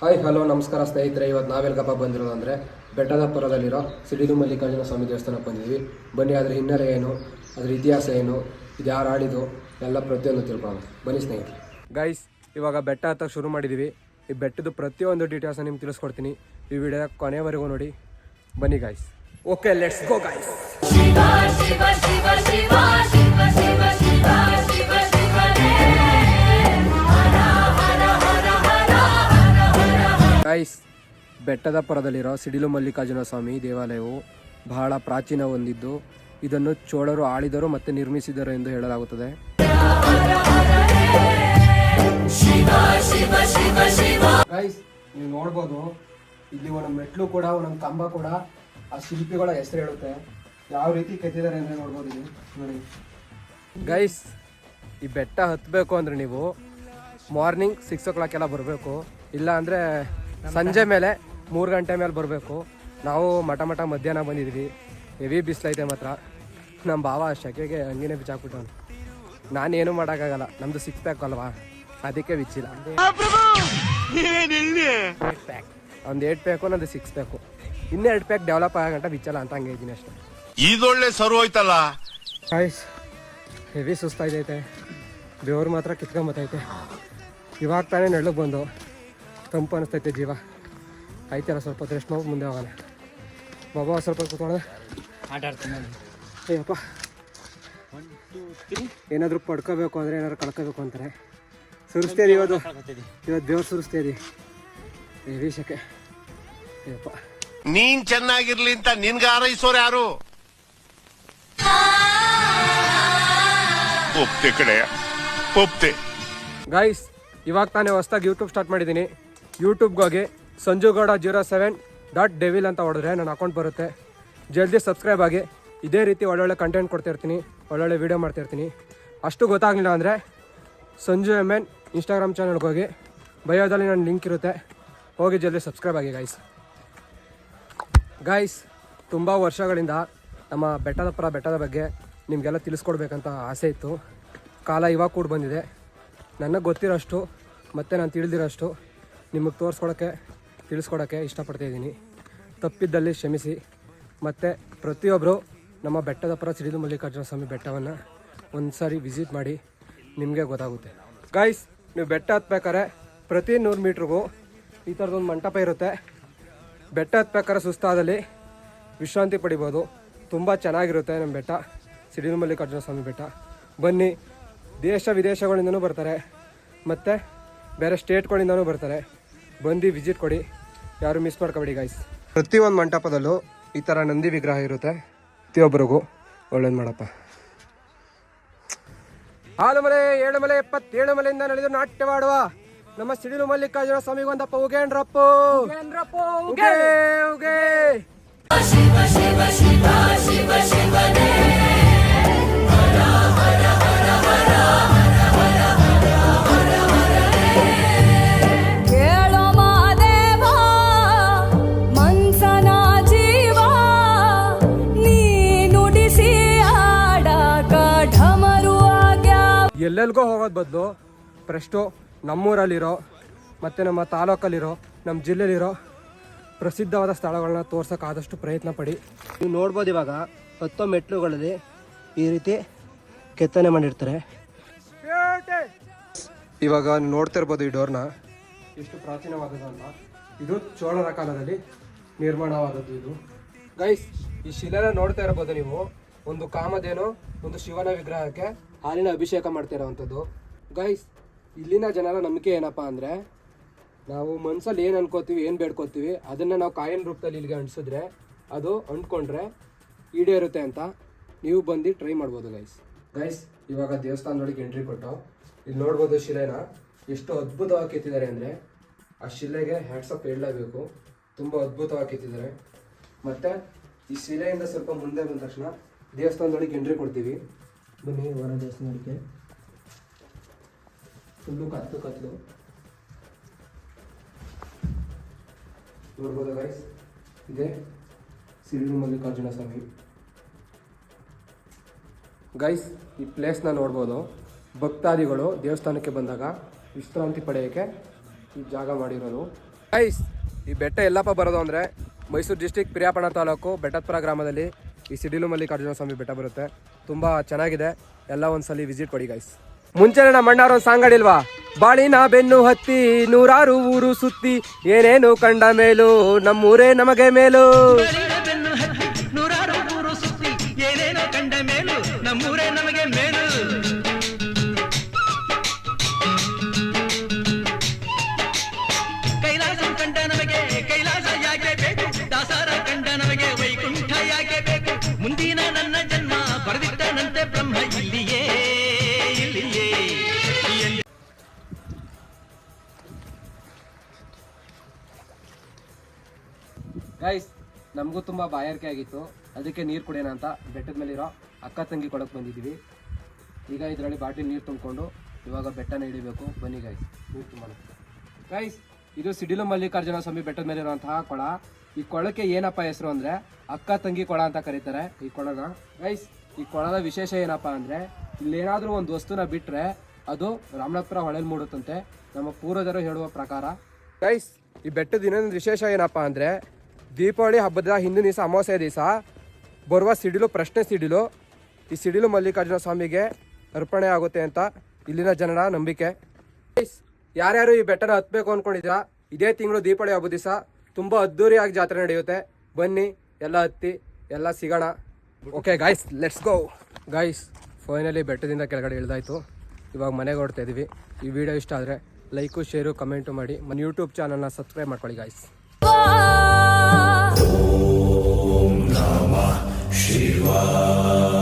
Hi hello ನಮಸ್ಕಾರ ಸ್ನೇಹಿತರೆ. ಇವತ್ತು ನಾವೆಲ್ಗಪ್ಪ ಬಂದಿರೋದು ಅಂದರೆ ಬೆಟ್ಟದಪುರದಲ್ಲಿರೋ ಸಿಡಿಲು ಮಲ್ಲಿಕಾರ್ಜುನ ಸ್ವಾಮಿ ದೇವಸ್ಥಾನಕ್ಕೆ ಬಂದಿದ್ದೀವಿ. ಬನ್ನಿ, ಅದರ ಹಿನ್ನೆಲೆ ಏನು, ಅದರ ಇತಿಹಾಸ ಏನು, ಇದು ಯಾರು ಆಡಿದ್ದು ಎಲ್ಲ ಪ್ರತಿಯೊಂದು ತಿಳ್ಕೊಳ್ಳೋಣ. ಬನ್ನಿ ಸ್ನೇಹಿತರೆ. ಗೈಸ್, ಇವಾಗ ಬೆಟ್ಟ ಹತ್ತಕ್ಕೆ ಶುರು ಮಾಡಿದ್ದೀವಿ. ಈ ಬೆಟ್ಟದ ಪ್ರತಿಯೊಂದು ಡೀಟೇಲ್ಸ್ ನಿಮ್ಗೆ ತಿಳಿಸ್ಕೊಡ್ತೀನಿ. ಈ ವಿಡಿಯೋ ಕೊನೆವರೆಗೂ ನೋಡಿ. ಬನ್ನಿ guys. Okay, let's go guys. Guys, ಬೆಟ್ಟದಪುರದಲ್ಲಿರೋ ಸಿಡಿಲು ಮಲ್ಲಿಕಾರ್ಜುನ ಸ್ವಾಮಿ ದೇವಾಲಯವು ಬಹಳ ಪ್ರಾಚೀನ ಹೊಂದಿದ್ದು ಇದನ್ನು ಚೋಳರು ಆಳಿದರು ಮತ್ತು ನಿರ್ಮಿಸಿದರು ಎಂದು ಹೇಳಲಾಗುತ್ತದೆ. ಗೈಸ್, ನೀವು ನೋಡ್ಬೋದು, ಇಲ್ಲಿ ಒಂದೊಂದು ಮೆಟ್ಲು ಕೂಡ ಒಂದೊಂದು ಕಂಬ ಕೂಡ ಆ ಶಿಲ್ಪಿಗಳ ಹೆಸರು ಹೇಳುತ್ತೆ. ಯಾವ ರೀತಿ ಕೆತ್ತಿದ್ದಾರೆ ಅಂದರೆ ನೋಡ್ಬೋದು. ಇಲ್ಲಿ ನೋಡಿ ಗೈಸ್, ಈ ಬೆಟ್ಟ ಹತ್ತಬೇಕು ಅಂದರೆ ನೀವು ಮಾರ್ನಿಂಗ್ 6 o'clock ಎಲ್ಲ ಬರಬೇಕು. ಇಲ್ಲ ಅಂದರೆ ಸಂಜೆ ಮೇಲೆ 3 ಗಂಟೆ ಮೇಲೆ ಬರಬೇಕು. ನಾವು ಮಠ ಮಧ್ಯಾಹ್ನ ಬಂದಿದ್ವಿ. ಹೆವಿ ಬಿಸಿಲೈತೆ ಮಾತ್ರ. ನಮ್ಮ ಭಾವ ಶಕೆಗೆ ಹಂಗಿನೇ ಬಿಚ್ಚಾಕ್ಬಿಟ್ಟವನು. ನಾನೇನು ಮಾಡೋಕ್ಕಾಗಲ್ಲ, ನಮ್ಮದು 6 ಪ್ಯಾಕ್ ಅಲ್ವಾ, ಅದಕ್ಕೆ ಬಿಚ್ಚಿಲ್ಲ. ಒಂದು 8 ಪ್ಯಾಕು, ನಂದು 6 ಪ್ಯಾಕು. ಇನ್ನೂ 2 ಪ್ಯಾಕ್ ಡೆವಲಪ್ ಆಗಂಟ ಬಿಚ್ಚಲ್ಲ ಅಂತ ಹಂಗೆ ಇದ್ದೀನಿ ಅಷ್ಟೇ. ಇದೊಳ್ಳೆ ಸರು ಹೋಯ್ತಲ್ಲ. ಗೈಸ್, ಹೆವಿ ಸುಸ್ತಾಯ್ತೈತೆ. ಬೆವರು ಮಾತ್ರ ಕಿತ್ಕೊಂಬತ್ತೈತೆ. ಇವಾಗ ತಾನೇ ನೆಳ್ಳಗೆ ಬಂದು ತಂಪು ಅನಿಸ್ತೈತೆ ಜೀವ. ಆಯ್ತಲ್ಲ, ಸ್ವಲ್ಪ ಹೊತ್ತು ರೆಸ್ಟ್ ಮಾಡಿ ಮುಂದೆ ಹೋಗೋಣ. ಬಾಬಾ ಸ್ವಲ್ಪ ಕೂತ್ಕೊಳ್ಳೋಣ. ಅಯ್ಯಪ್ಪ, ಏನಾದರೂ ಪಡ್ಕೋಬೇಕು ಅಂದರೆ ಏನಾದ್ರು ಕಳ್ಕೋಬೇಕು ಅಂತಾರೆ. ಸುರಿಸ್ತೇದಿ ಇವತ್ತು ದೇವ್ರು ಸುರಿಸ್ತೇದಿ. ಹೆವಿ ಶಕೆ. ಅಯ್ಯಪ್ಪ, ನೀನ್ ಚೆನ್ನಾಗಿರ್ಲಿ ಅಂತ ನಿನ್ಗೆ ಆರೈಸೋರು ಯಾರು? ಒಪ್ತೆ ಕಡೆ ಒಪ್ತೆ. ಗೈಸ್, ಇವಾಗ ತಾನೇ ಹೊಸ್ದಾಗಿ ಯೂಟ್ಯೂಬ್ ಸ್ಟಾರ್ಟ್ ಮಾಡಿದ್ದೀನಿ. ಯೂಟ್ಯೂಬ್ಗೆ ಹೋಗಿ sanjugoda07.devil ಅಂತ ಹೊಡೆದ್ರೆ ನನ್ನ ಅಕೌಂಟ್ ಬರುತ್ತೆ. ಜಲ್ದಿ ಸಬ್ಸ್ಕ್ರೈಬ್ ಆಗಿ. ಇದೇ ರೀತಿ ಒಳ್ಳೊಳ್ಳೆ ಕಂಟೆಂಟ್ ಕೊಡ್ತಿರ್ತೀನಿ, ಒಳ್ಳೊಳ್ಳೆ ವೀಡಿಯೋ ಮಾಡ್ತಿರ್ತೀನಿ. ಅಷ್ಟು ಗೊತ್ತಾಗಲಿಲ್ಲ ಅಂದರೆ ಸಂಜು MN ಇನ್ಸ್ಟಾಗ್ರಾಮ್ ಚಾನಲ್ಗೆ ಹೋಗಿ, ಬಯೋದಲ್ಲಿ ನನ್ನ ಲಿಂಕ್ ಇರುತ್ತೆ, ಹೋಗಿ ಜಲ್ದಿ ಸಬ್ಸ್ಕ್ರೈಬ್ ಆಗಿ ಗೈಸ್. ಗೈಸ್, ತುಂಬ ವರ್ಷಗಳಿಂದ ನಮ್ಮ ಬೆಟ್ಟದ ಬಗ್ಗೆ ನಿಮಗೆಲ್ಲ ತಿಳಿಸ್ಕೊಡ್ಬೇಕಂತ ಆಸೆ ಇತ್ತು. ಕಾಲ ಇವಾಗ ಕೂಡ ಬಂದಿದೆ. ನನಗೆ ಗೊತ್ತಿರೋಷ್ಟು ಮತ್ತು ನಾನು ತಿಳಿದಿರೋಷ್ಟು ನಿಮಗೆ ತೋರಿಸ್ಕೊಡೋಕ್ಕೆ ತಿಳಿಸ್ಕೊಡೋಕ್ಕೆ ಇಷ್ಟಪಡ್ತಾಯಿದ್ದೀನಿ. ತಪ್ಪಿದ್ದಲ್ಲಿ ಕ್ಷಮಿಸಿ. ಮತ್ತು ಪ್ರತಿಯೊಬ್ಬರು ನಮ್ಮ ಬೆಟ್ಟದಪುರ ಸಿಡಿಲು ಮಲ್ಲಿಕಾರ್ಜುನ ಸ್ವಾಮಿ ಬೆಟ್ಟವನ್ನು ಒಂದು ಸಾರಿ ವಿಸಿಟ್ ಮಾಡಿ, ನಿಮಗೆ ಗೊತ್ತಾಗುತ್ತೆ. ಗೈಸ್, ನೀವು ಬೆಟ್ಟ ಹತ್ಬೇಕಾದ್ರೆ ಪ್ರತಿ 100 ಮೀಟ್ರಿಗೂ ಈ ಥರದೊಂದು ಮಂಟಪ ಇರುತ್ತೆ. ಬೆಟ್ಟ ಹತ್ಬೇಕಾದ್ರೆ ಸುಸ್ತಾದಲ್ಲಿ ವಿಶ್ರಾಂತಿ ಪಡಿಬೋದು. ತುಂಬ ಚೆನ್ನಾಗಿರುತ್ತೆ ನಮ್ಮ ಬೆಟ್ಟ, ಸಿಡಿಲು ಮಲ್ಲಿಕಾರ್ಜುನ ಸ್ವಾಮಿ ಬೆಟ್ಟ. ಬನ್ನಿ, ದೇಶ ವಿದೇಶಗಳಿಂದನೂ ಬರ್ತಾರೆ, ಮತ್ತು ಬೇರೆ ಸ್ಟೇಟ್ಗಳಿಂದನೂ ಬರ್ತಾರೆ. ಬಂದು ವಿಸಿಟ್ ಕೊಡಿ, ಯಾರು ಮಿಸ್ ಮಾಡ್ಕೊಬೇಡಿ ಗೈಸ್. ಪ್ರತಿಯೊಂದು ಮಂಟಪದಲ್ಲೂ ಈ ಥರ ನಂದಿ ವಿಗ್ರಹ ಇರುತ್ತೆ. ಪ್ರತಿಯೊಬ್ಬರಿಗೂ ಒಳ್ಳೇದು ಮಾಡಪ್ಪ. 6 ಮಲೆ 7 ಮಲೆ 77 ಮಲೆಯಿಂದ ನಡೆದು ನಾಟ್ಯವಾಡುವ ನಮ್ಮ ಸಿಡಿಲು ಮಲ್ಲಿಕಾರ್ಜುನ ಸ್ವಾಮಿಗೆ ಒಂದಪ್ಪ ಉಗೇನ್ರಪ್ಪು. ಉಗೇ ಉಗೇ. ಎಲ್ಲೆಲ್ಗೋ ಹೋಗೋದು ಬದಲು ಫಸ್ಟು ನಮ್ಮೂರಲ್ಲಿರೋ ಮತ್ತು ನಮ್ಮ ತಾಲೂಕಲ್ಲಿರೋ ನಮ್ಮ ಜಿಲ್ಲೆಯಲ್ಲಿರೋ ಪ್ರಸಿದ್ಧವಾದ ಸ್ಥಳಗಳನ್ನ ತೋರ್ಸೋಕೆ ಆದಷ್ಟು ಪ್ರಯತ್ನ ಪಡಿ. ನೀವು ನೋಡ್ಬೋದು, ಇವಾಗ 10 ಮೆಟ್ಲುಗಳಲ್ಲಿ ಈ ರೀತಿ ಕೆತ್ತನೆ ಮಾಡಿರ್ತಾರೆ. ಇವಾಗ ನೋಡ್ತಿರ್ಬೋದು ಈ ಡೋರ್ನ, ಎಷ್ಟು ಪ್ರಾಚೀನವಾದದ್ದು ಅಂತ. ಇದು ಚೋಳರ ಕಾಲದಲ್ಲಿ ನಿರ್ಮಾಣವಾದದ್ದು ಇದು. ಗೈಸ್, ಈ ಶಿಲೆನ ನೋಡ್ತಾ ಇರ್ಬೋದು ನೀವು. ಒಂದು ಕಾಮಧೇನು, ಒಂದು ಶಿವನ ವಿಗ್ರಹಕ್ಕೆ ಹಾಲಿನ ಅಭಿಷೇಕ ಮಾಡ್ತಿರೋವಂಥದ್ದು. ಗೈಸ್, ಇಲ್ಲಿನ ಜನರ ನಂಬಿಕೆ ಏನಪ್ಪ ಅಂದರೆ, ನಾವು ಮನಸ್ಸಲ್ಲಿ ಏನು ಅನ್ಕೋತೀವಿ, ಏನು ಬೇಡ್ಕೋತೀವಿ, ಅದನ್ನು ನಾವು ಕಾಯಿನ್ ರೂಪದಲ್ಲಿ ಇಲ್ಲಿಗೆ ಅಂಟಿಸಿದ್ರೆ ಅದು ಅಂಟ್ಕೊಂಡ್ರೆ ಈಡೇರುತ್ತೆ ಅಂತ. ನೀವು ಬಂದು ಟ್ರೈ ಮಾಡ್ಬೋದು ಗೈಸ್. ಇವಾಗ ದೇವಸ್ಥಾನದೊಳಗೆ ಎಂಟ್ರಿ ಕೊಟ್ಟು ಇಲ್ಲಿ ನೋಡ್ಬೋದು ಶಿಲೆನ ಎಷ್ಟು ಅದ್ಭುತವಾಗಿ ಕೆತ್ತಿದ್ದಾರೆ ಅಂದರೆ, ಆ ಶಿಲೆಗೆ ಹ್ಯಾಟ್ಸ್ ಆಫ್ ಹೇಳಲೇಬೇಕು. ತುಂಬ ಅದ್ಭುತವಾಗಿ ಕೆತ್ತಿದ್ದಾರೆ. ಮತ್ತು ಈ ಶಿಲೆಯಿಂದ ಸ್ವಲ್ಪ ಮುಂದೆ ಬಂದ ತಕ್ಷಣ ದೇವಸ್ಥಾನದೊಳಗೆ ಎಂಟ್ರಿ ಕೊಡ್ತೀವಿ. ಬನ್ನಿ, ಹೊರ ದೇವಸ್ಥಾನಕ್ಕೆ ಫುಲ್ಲು ಕತ್ಲು ನೋಡ್ಬೋದು ಗೈಸ್. ಇದೆ ಸಿಡಿಲು ಮಲ್ಲಿಕಾರ್ಜುನ ಸ್ವಾಮಿ. ಗೈಸ್, ಈ ಪ್ಲೇಸ್ನ ನೋಡ್ಬೋದು. ಭಕ್ತಾದಿಗಳು ದೇವಸ್ಥಾನಕ್ಕೆ ಬಂದಾಗ ವಿಶ್ರಾಂತಿ ಪಡೆಯೋಕ್ಕೆ ಈ ಜಾಗ ಮಾಡಿರೋದು. ಗೈಸ್ ಈ ಬೆಟ್ಟ ಎಲ್ಲಪ್ಪ ಬರೋದು ಅಂದರೆ ಮೈಸೂರು ಡಿಸ್ಟಿಕ್ ಪಿರಿಯಾಪಣ ತಾಲೂಕು ಬೆಟ್ಟದಪುರ ಗ್ರಾಮದಲ್ಲಿ ಈ ಸಿಡಿಲು ಮಲ್ಲಿಕಾರ್ಜುನ ಸ್ವಾಮಿ ಬೆಟ್ಟ ಬರುತ್ತೆ. ತುಂಬ ಚೆನ್ನಾಗಿದೆ, ಎಲ್ಲ ಒಂದ್ಸಲಿ ವಿಸಿಟ್ ಕೊಡಿ ಗೈಸ್. ಮುಂಚೆನೆ ನಮ್ಮ ಅಣ್ಣಾರ ಒಂದು ಸಾಂಗ್ ಆಡಿಲ್ವಾ, ಬಾಳಿನ ಬೆನ್ನು ಹತ್ತಿ ನೂರಾರು ಊರು ಸುತ್ತಿ ಏನೇನು ಕಂಡ ಮೇಲು ನಮ್ಮೂರೇ ನಮಗೆ ಮೇಲು. ನೂರಾರು ಊರು ಸುತ್ತಿ ಏನೇನೋ ಕಂಡ ಮೇಲು ನಮ್ಮೂರೇ ನಮಗೆ ಮೇಲು. ಕೈಲಾಸ ಕಂಡ ನಮಗೆ ಕೈಲಾಸ ಯಾಕೆ ಬೇಕು, ದಾಸರ ಕಂಡ ನಮಗೆ ವೈಕುಂಠ ಯಾಕೆ ಬೇಕು. ಮುಂದಿನ ನನ್ನ ಜನ್ಮ ಬರೆದಿಟ್ಟನಂತೆ ಬ್ರಹ್ಮ ಇಲ್ಲಿಯೇ ಇಲ್ಲಿಯೇ. ಗೈಸ್ ನಮಗೂ ತುಂಬ ಬಾಯಾರಿಕೆ ಆಗಿತ್ತು, ಅದಕ್ಕೆ ನೀರು ಕುಡಿಯೋಣ ಅಂತ ಬೆಟ್ಟದ ಮೇಲಿರೋ ಅಕ್ಕ ತಂಗಿ ಕೊಡೋಕೆ ಬಂದಿದ್ದೀವಿ. ಈಗ ಇದರಲ್ಲಿ ಬಾಟಲ್ ನೀರು ತುಂಬಿಕೊಂಡು ಇವಾಗ ಬೆಟ್ಟನ ಹಿಡಿಬೇಕು. ಬನ್ನಿ ಗೈಸ್, ನೀರು ತುಂಬೋಣ. ಗೈಸ್ ಇದು ಸಿಡಿಲು ಮಲ್ಲಿಕಾರ್ಜುನ ಸ್ವಾಮಿ ಬೆಟ್ಟದ ಮೇಲಿರುವಂತಹ ಕೊಳ. ಈ ಕೊಳಕ್ಕೆ ಏನಪ್ಪ ಹೆಸರು ಅಂದರೆ ಅಕ್ಕ ತಂಗಿ ಕೊಳ ಅಂತ ಕರೀತಾರೆ ಈ ಕೊಳನ. ಗೈಸ್ ಈ ಕೊಳದ ವಿಶೇಷ ಏನಪ್ಪ ಅಂದರೆ ಇಲ್ಲೇನಾದರೂ ಒಂದು ವಸ್ತುನ ಬಿಟ್ಟರೆ ಅದು ರಾಮನಾಥಪುರ ಹೊಳೆಯಲ್ಲಿ ಮೂಡುತ್ತಂತೆ ನಮ್ಮ ಪೂರ್ವಜರು ಹೇಳುವ ಪ್ರಕಾರ. ಗೈಸ್ ಈ ಬೆಟ್ಟದ ಇನ್ನೊಂದು ವಿಶೇಷ ಏನಪ್ಪ ಅಂದರೆ ದೀಪಾವಳಿ ಹಬ್ಬದ ಹಿಂದಿನ ದಿವಸ ಅಮಾವಾಸ್ಯೆ ದಿವಸ ಬರುವ ಸಿಡಿಲು ಪ್ರಶ್ನೆ ಸಿಡಿಲು ಈ ಸಿಡಿಲು ಮಲ್ಲಿಕಾರ್ಜುನ ಸ್ವಾಮಿಗೆ ಅರ್ಪಣೆ ಆಗುತ್ತೆ ಅಂತ ಇಲ್ಲಿನ ಜನರ ನಂಬಿಕೆ. ಯಾರ್ಯಾರು ಈ ಬೆಟ್ಟನ ಹತ್ತಬೇಕು ಅಂದ್ಕೊಂಡಿದ್ದೀರಾ, ಇದೇ ತಿಂಗಳು ದೀಪಾವಳಿ ಹಬ್ಬದ ದಿವಸ ತುಂಬ ಅದ್ದೂರಿಯಾಗಿ ಜಾತ್ರೆ ನಡೆಯುತ್ತೆ. ಬನ್ನಿ ಎಲ್ಲ ಹತ್ತಿ ಎಲ್ಲ ಸಿಗೋಣ. Okay guys, let's go. Guys finally ಬೆಟ್ಟದಿಂದ ಕೆಳಗಡೆ ಇಳಿದಾಯ್ತು. ಇವಾಗ ಮನೆಗೆ ಹೊರಡ್ತಾ ಇದ್ದೀವಿ. ಈ ವಿಡಿಯೋ ಇಷ್ಟ ಆದರೆ ಲೈಕು ಶೇರು ಕಮೆಂಟು ಮಾಡಿ. ನನ್ನ ಯೂಟ್ಯೂಬ್ ಚಾನಲ್ನ ಸಬ್ಸ್ಕ್ರೈಬ್ ಮಾಡ್ಕೊಳ್ಳಿ ಗಾಯ್ಸ್. ಓಂ ನಮಃ ಶಿವಾಯ.